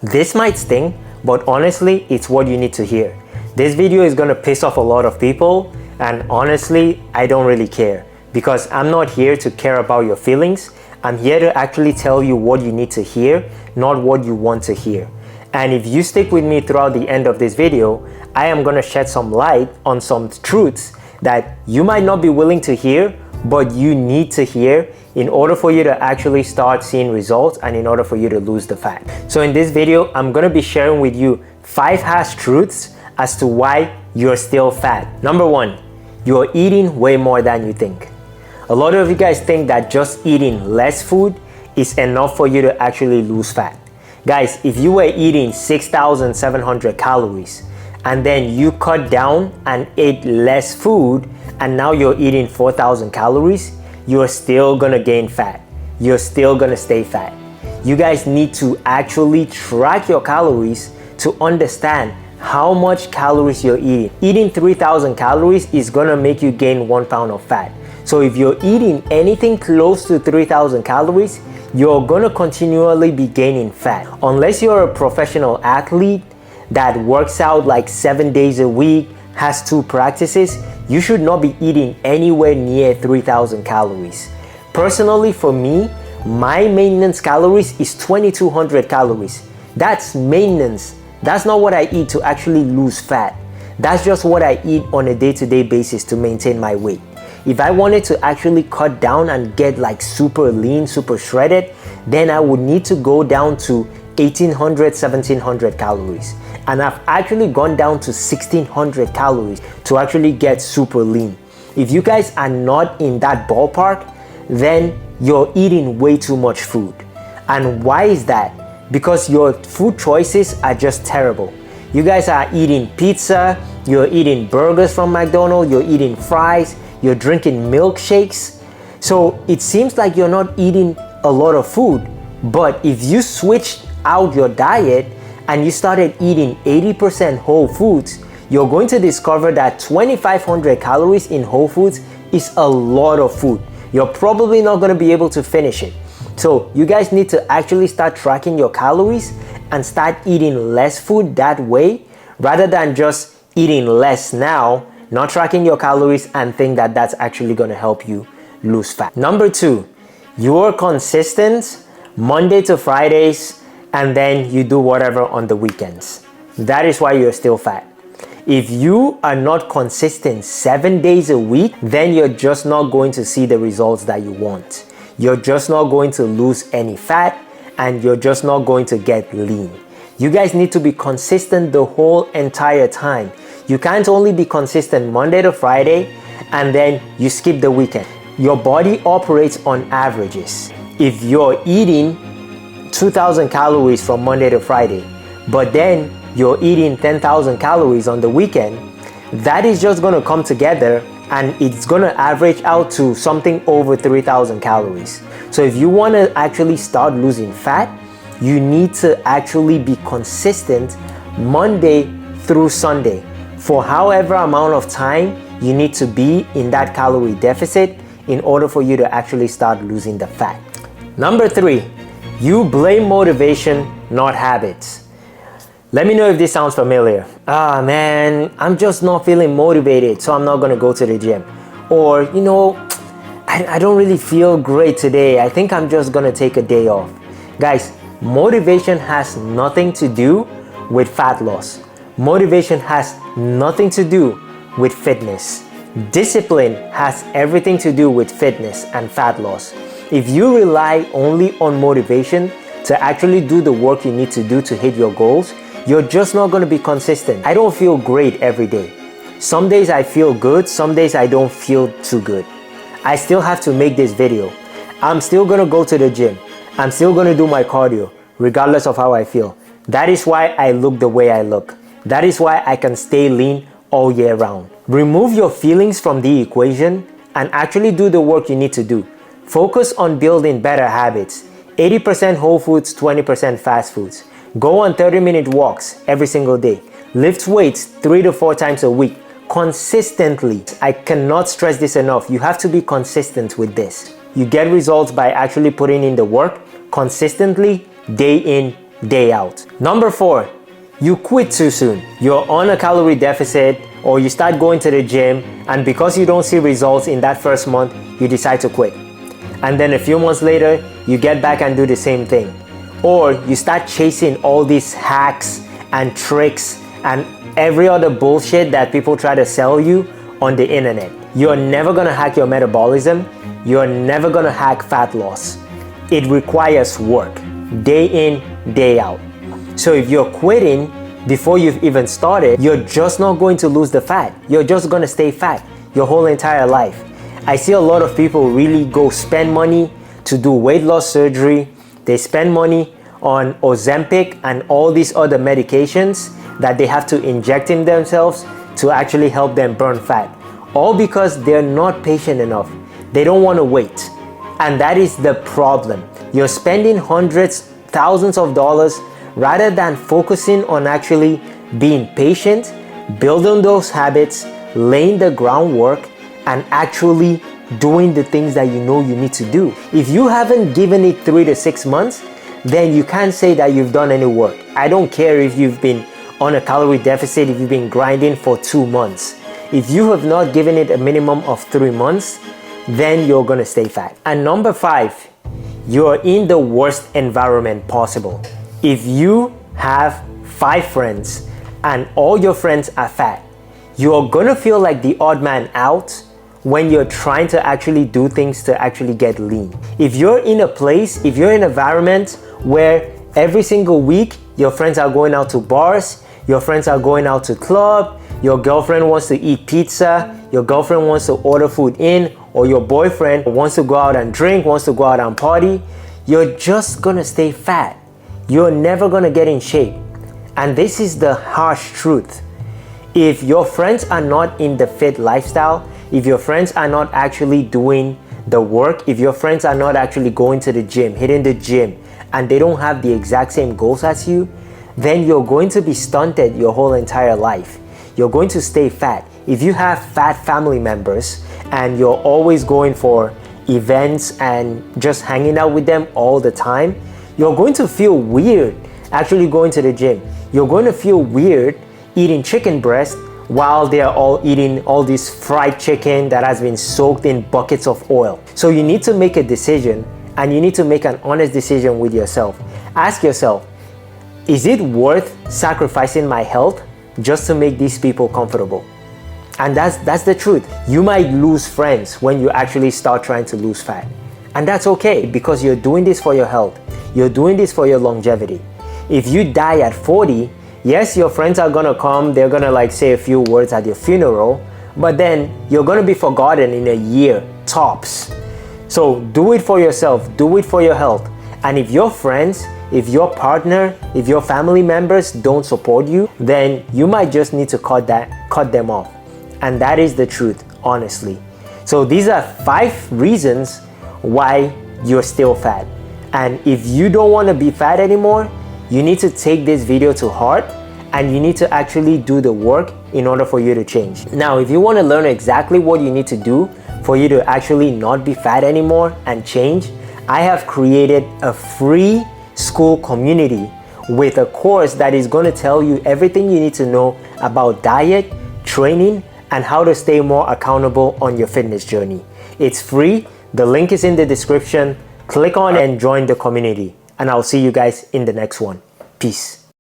This might sting, but honestly, it's what you need to hear. This video is gonna piss off a lot of people, and honestly, I don't really care because I'm not here to care about your feelings. I'm here to actually tell you what you need to hear, not what you want to hear. And if you stick with me throughout the end of this video, I am gonna shed some light on some truths that you might not be willing to hear, but you need to hear in order for you to actually start seeing results and in order for you to lose the fat. So in this video, I'm gonna be sharing with you 5 harsh truths as to why you're still fat. Number 1, you're eating way more than you think. A lot of you guys think that just eating less food is enough for you to actually lose fat. Guys, if you were eating 6,700 calories and then you cut down and ate less food and now you're eating 4,000 calories, you're still gonna gain fat. You're still gonna stay fat. You guys need to actually track your calories to understand how much calories you're eating. Eating 3,000 calories is gonna make you gain 1 pound of fat. So if you're eating anything close to 3,000 calories, you're gonna continually be gaining fat. Unless you're a professional athlete that works out like 7 days a week, has 2 practices, you should not be eating anywhere near 3,000 calories. Personally, for me, my maintenance calories is 2,200 calories. That's maintenance. That's not what I eat to actually lose fat. That's just what I eat on a day-to-day basis to maintain my weight. If I wanted to actually cut down and get like super lean, super shredded, then I would need to go down to 1,800, 1,700 calories. And I've actually gone down to 1,600 calories to actually get super lean. If you guys are not in that ballpark, then you're eating way too much food. And why is that? Because your food choices are just terrible. You guys are eating pizza, you're eating burgers from McDonald's, you're eating fries, you're drinking milkshakes. So it seems like you're not eating a lot of food. But if you switched out your diet and you started eating 80% whole foods, you're going to discover that 2,500 calories in whole foods is a lot of food. You're probably not going to be able to finish it. So you guys need to actually start tracking your calories and start eating less food that way, rather than just eating less now, not tracking your calories and think that that's actually going to help you lose fat. Number 2, you're consistent Monday to Fridays and then you do whatever on the weekends. That is why you're still fat. If you are not consistent 7 days a week, then you're just not going to see the results that you want. You're just not going to lose any fat and you're just not going to get lean. You guys need to be consistent the whole entire time. You can't only be consistent Monday to Friday and then you skip the weekend. Your body operates on averages. If you're eating 2,000 calories from Monday to Friday, but then you're eating 10,000 calories on the weekend, that is just gonna come together and it's gonna average out to something over 3,000 calories. So if you wanna actually start losing fat, you need to actually be consistent Monday through Sunday. For however amount of time you need to be in that calorie deficit in order for you to actually start losing the fat. Number 3, you blame motivation, not habits. Let me know if this sounds familiar. Man, I'm just not feeling motivated, so I'm not gonna go to the gym. Or, I don't really feel great today. I think I'm just gonna take a day off. Guys, motivation has nothing to do with fat loss. Motivation has nothing to do with fitness. Discipline has everything to do with fitness and fat loss. If you rely only on motivation to actually do the work you need to do to hit your goals, you're just not going to be consistent. I don't feel great every day. Some days I feel good, some days I don't feel too good. I still have to make this video. I'm still going to go to the gym. I'm still going to do my cardio, regardless of how I feel. That is why I look the way I look. That is why I can stay lean all year round. Remove your feelings from the equation and actually do the work you need to do. Focus on building better habits. 80% whole foods, 20% fast foods. Go on 30-minute walks every single day. Lift weights 3 to 4 times a week consistently. I cannot stress this enough. You have to be consistent with this. You get results by actually putting in the work consistently, day in, day out. Number 4, you quit too soon. You're on a calorie deficit, or you start going to the gym, and because you don't see results in that first month, you decide to quit. And then a few months later, you get back and do the same thing. Or you start chasing all these hacks and tricks and every other bullshit that people try to sell you on the internet. You're never gonna hack your metabolism. You're never gonna hack fat loss. It requires work, day in, day out. So if you're quitting before you've even started, you're just not going to lose the fat. You're just gonna stay fat your whole entire life. I see a lot of people really go spend money to do weight loss surgery. They spend money on Ozempic and all these other medications that they have to inject in themselves to actually help them burn fat. All because they're not patient enough. They don't want to wait. And that is the problem. You're spending hundreds, thousands of dollars rather than focusing on actually being patient, building those habits, laying the groundwork, and actually doing the things that you know you need to do. If you haven't given it 3 to 6 months, then you can't say that you've done any work. I don't care if you've been on a calorie deficit, if you've been grinding for 2 months. If you have not given it a minimum of 3 months, then you're gonna stay fat. And number 5, you're in the worst environment possible. If you have 5 friends and all your friends are fat, you're gonna feel like the odd man out when you're trying to actually do things to actually get lean. If you're in a place, if you're in an environment where every single week your friends are going out to bars, your friends are going out to club, your girlfriend wants to eat pizza, your girlfriend wants to order food in, or your boyfriend wants to go out and drink, wants to go out and party, you're just gonna stay fat. You're never gonna get in shape. And this is the harsh truth. If your friends are not in the fit lifestyle, if your friends are not actually doing the work, if your friends are not actually going to the gym, hitting the gym, and they don't have the exact same goals as you, then you're going to be stunted your whole entire life. You're going to stay fat. If you have fat family members and you're always going for events and just hanging out with them all the time, you're going to feel weird actually going to the gym. You're going to feel weird eating chicken breast while they're all eating all this fried chicken that has been soaked in buckets of oil. So you need to make a decision, and you need to make an honest decision with yourself. Ask yourself, is it worth sacrificing my health just to make these people comfortable? And that's the truth. You might lose friends when you actually start trying to lose fat. And that's okay, because you're doing this for your health. You're doing this for your longevity. If you die at 40, yes, your friends are gonna come, they're gonna like say a few words at your funeral, but then you're gonna be forgotten in a year, tops. So do it for yourself, do it for your health. And if your friends, if your partner, if your family members don't support you, then you might just need to cut them off. And that is the truth, honestly. So these are 5 reasons why you're still fat. And if you don't want to be fat anymore, you need to take this video to heart, and you need to actually do the work in order for you to change. Now, if you want to learn exactly what you need to do for you to actually not be fat anymore and change, I have created a free Skool community with a course that is going to tell you everything you need to know about diet, training, and how to stay more accountable on your fitness journey. It's free. The link is in the description. Click on it and join the community. And I'll see you guys in the next one. Peace.